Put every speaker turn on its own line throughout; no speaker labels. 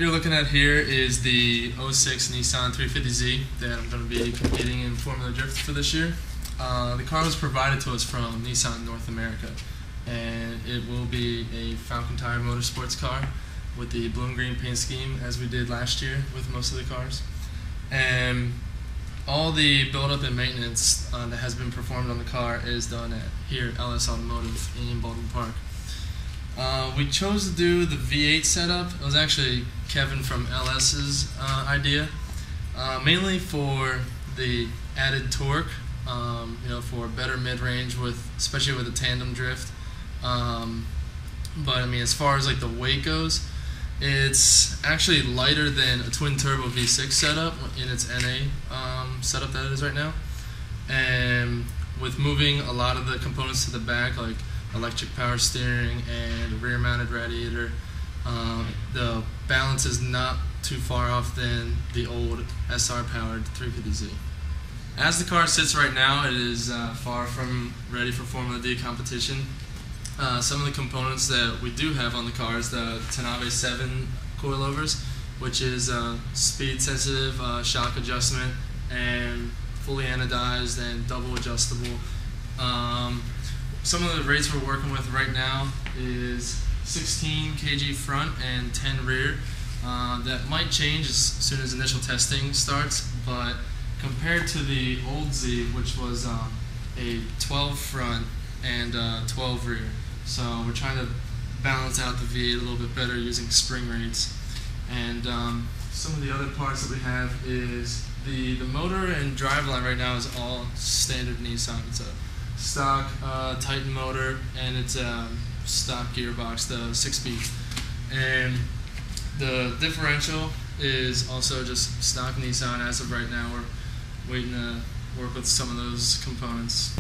you're looking at here is the '06 Nissan 350Z that I'm going to be competing in Formula Drift for this year. The car was provided to us from Nissan North America, and it will be a Falcon Tire Motorsports car with the blue and green paint scheme as we did last year with most of the cars. And all the build-up and maintenance that has been performed on the car is done here at LS Automotive in Baldwin Park. We chose to do the V8 setup. It was actually Kevin from LS's idea, mainly for the added torque, for better mid-range, especially with a tandem drift. But I mean, as far as like the weight goes, it's actually lighter than a twin turbo V6 setup in its NA setup that it is right now. And with moving a lot of the components to the back, like electric power steering and a rear mounted radiator, the balance is not too far off than the old SR powered 350Z. As the car sits right now, it is far from ready for Formula D competition. Some of the components that we do have on the car is the Tanabe 7 coilovers, which is speed sensitive, shock adjustment, and fully anodized and double adjustable. Some of the rates we're working with right now is 16 kg front and 10 rear. That might change as soon as initial testing starts, but compared to the old Z, which was a 12 front and 12 rear. So we're trying to balance out the V8 a little bit better using spring rates. And some of the other parts that we have is the motor and driveline right now is all standard Nissan. It's a stock Titan motor, and it's a stock gearbox, the 6-speed. And the differential is also just stock Nissan as of right now. We're waiting to work with some of those components.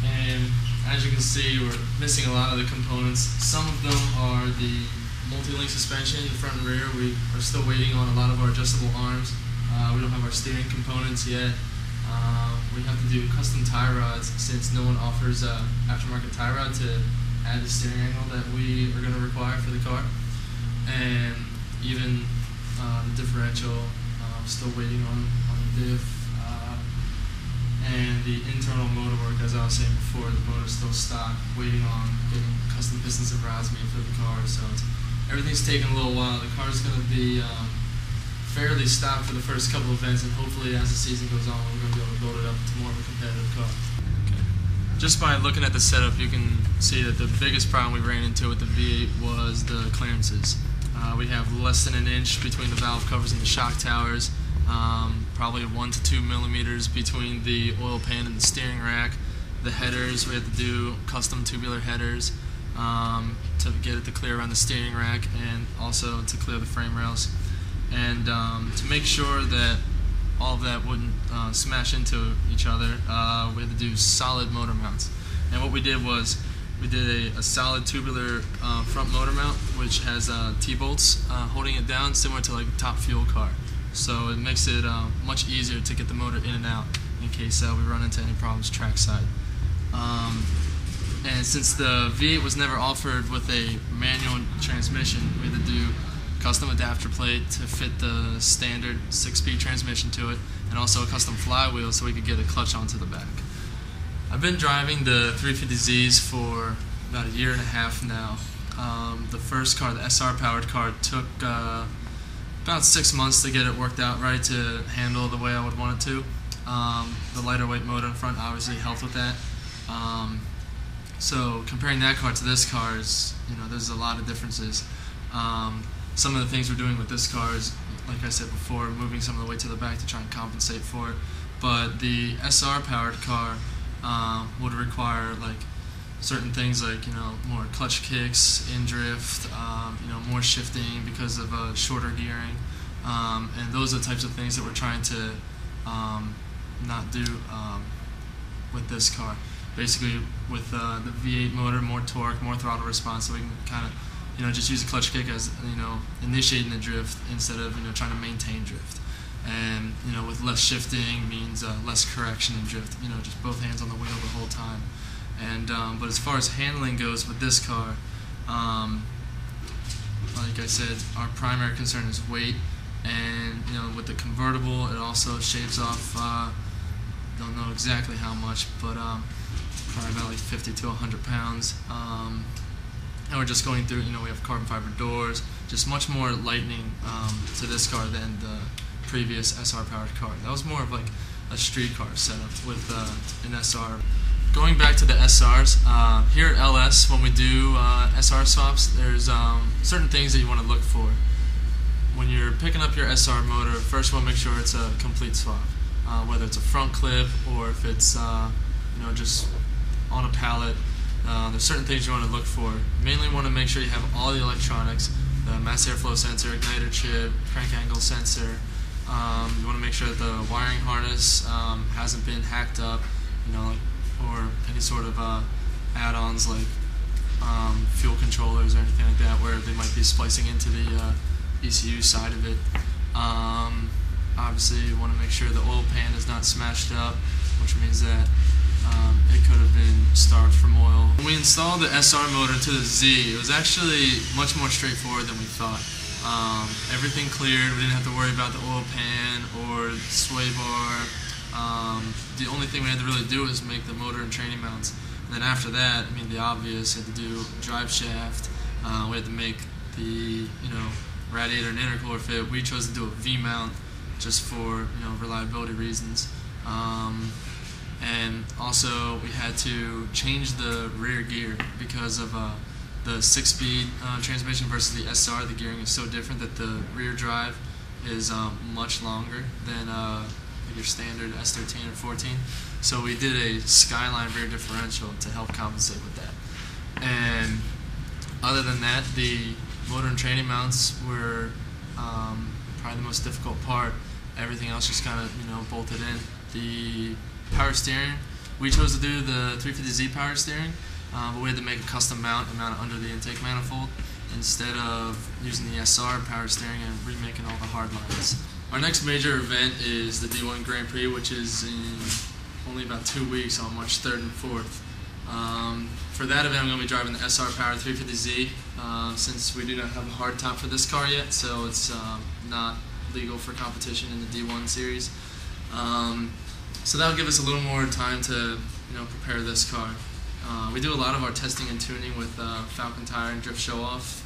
And as you can see, we're missing a lot of the components. Some of them are the multi-link suspension in the front and rear. We are still waiting on a lot of our adjustable arms. We don't have our steering components yet. We have to do custom tie rods since no one offers aftermarket tie rod to add the steering angle that we are going to require for the car. And even the differential, still waiting on the diff. And the internal motor work, as I was saying before, the motor's still stock, waiting on getting custom pistons and rods made for the car. So everything's taking a little while. The car's going to be fairly stock for the first couple of events, and hopefully as the season goes on, we're going to be able to build it up to more of a competitive car. Okay. Just by looking at the setup, you can see that the biggest problem we ran into with the V8 was the clearances. We have less than an inch between the valve covers and the shock towers. Probably 1 to 2 millimeters between the oil pan and the steering rack. The headers, we had to do custom tubular headers to get it to clear around the steering rack, and also to clear the frame rails. And to make sure that all of that wouldn't smash into each other, we had to do solid motor mounts. And what we did was we did a solid tubular front motor mount, which has T-bolts holding it down, similar to like a top fuel car. So it makes it much easier to get the motor in and out in case we run into any problems trackside. And since the V8 was never offered with a manual transmission, we had to do custom adapter plate to fit the standard 6-speed transmission to it, and also a custom flywheel so we could get a clutch onto the back. I've been driving the 350Zs for about 1.5 years now. The first car, the SR powered car, took about 6 months to get it worked out right to handle the way I would want it to. The lighter weight motor in front obviously helped with that. So comparing that car to this car is, there's a lot of differences. Some of the things we're doing with this car is, like I said before, moving some of the weight to the back to try and compensate for it. But the SR powered car would require like certain things like more clutch kicks in drift, more shifting because of shorter gearing, and those are the types of things that we're trying to not do with this car. Basically, with the V8 motor, more torque, more throttle response, so we can kind of just use a clutch kick as initiating the drift instead of trying to maintain drift. And with less shifting means less correction in drift. Just both hands on the wheel the whole time. And but as far as handling goes with this car, like I said, our primary concern is weight, and with the convertible, it also shaves off. Don't know exactly how much, but probably about like 50 to 100 pounds. And we're just going through. We have carbon fiber doors, just much more lightening to this car than the previous SR powered car. That was more of like a street car setup with an SR. Going back to the SRs, here at LS, when we do SR swaps, there's certain things that you want to look for. When you're picking up your SR motor, first you want to make sure it's a complete swap, whether it's a front clip or if it's just on a pallet. There's certain things you want to look for. Mainly want to make sure you have all the electronics, the mass airflow sensor, igniter chip, crank angle sensor. You want to make sure that the wiring harness hasn't been hacked up, or any sort of add-ons like fuel controllers or anything like that where they might be splicing into the ECU side of it. Obviously you want to make sure the oil pan is not smashed up, which means that it could have been starved from oil. When we installed the SR motor into the Z, it was actually much more straightforward than we thought. Everything cleared, we didn't have to worry about the oil pan or sway bar. The only thing we had to really do was make the motor and training mounts. And then after that, the obvious, we had to do drive shaft, we had to make the radiator and intercooler fit. We chose to do a V-mount just for reliability reasons. And also we had to change the rear gear because of the 6-speed transmission versus the SR. The gearing is so different that the rear drive is much longer than your standard S13 or 14. So we did a Skyline rear differential to help compensate with that. And other than that, the motor and training mounts were probably the most difficult part. Everything else just kind of bolted in. The power steering, we chose to do the 350Z power steering, but we had to make a custom mount and mount it under the intake manifold instead of using the SR power steering and remaking all the hard lines. Our next major event is the D1 Grand Prix, which is in only about 2 weeks on March 3rd and 4th. For that event, I'm going to be driving the SR powered 350Z since we do not have a hard top for this car yet, so it's not legal for competition in the D1 series. So that'll give us a little more time to prepare this car. We do a lot of our testing and tuning with Falcon Tire and Drift Show Off.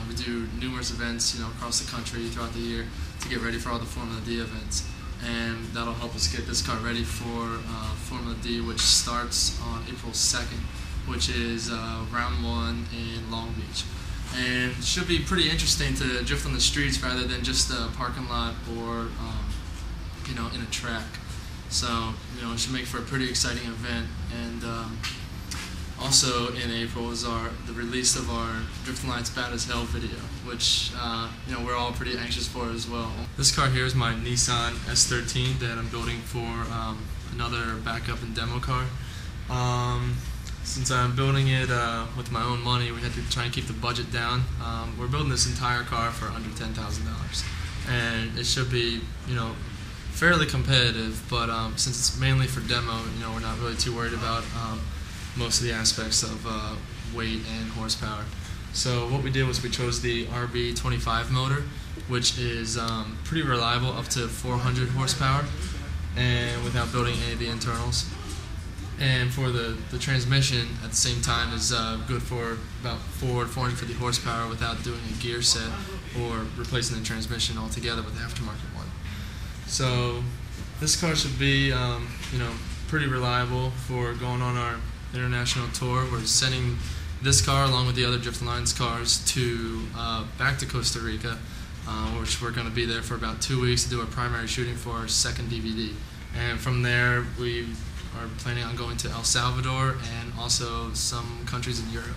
We do numerous events across the country throughout the year to get ready for all the Formula D events, and that'll help us get this car ready for Formula D, which starts on April 2nd, which is round 1 in Long Beach. And it should be pretty interesting to drift on the streets rather than just a parking lot or in a track. So it should make for a pretty exciting event. And also in April is the release of our Drifting Lights Bad as Hell video, which we're all pretty anxious for as well. This car here is my Nissan S13 that I'm building for another backup and demo car. Since I'm building it with my own money, we had to try and keep the budget down. We're building this entire car for under $10,000, and it should be fairly competitive, but since it's mainly for demo, we're not really too worried about most of the aspects of weight and horsepower. So what we did was we chose the RB25 motor, which is pretty reliable, up to 400 horsepower, and without building any of the internals. And for the transmission, at the same time, is good for about 450 horsepower without doing a gear set or replacing the transmission altogether with the aftermarket one. So this car should be pretty reliable for going on our international tour. We're sending this car along with the other Drift Alliance cars to back to Costa Rica, which we're going to be there for about 2 weeks to do our primary shooting for our second DVD. And from there we are planning on going to El Salvador and also some countries in Europe.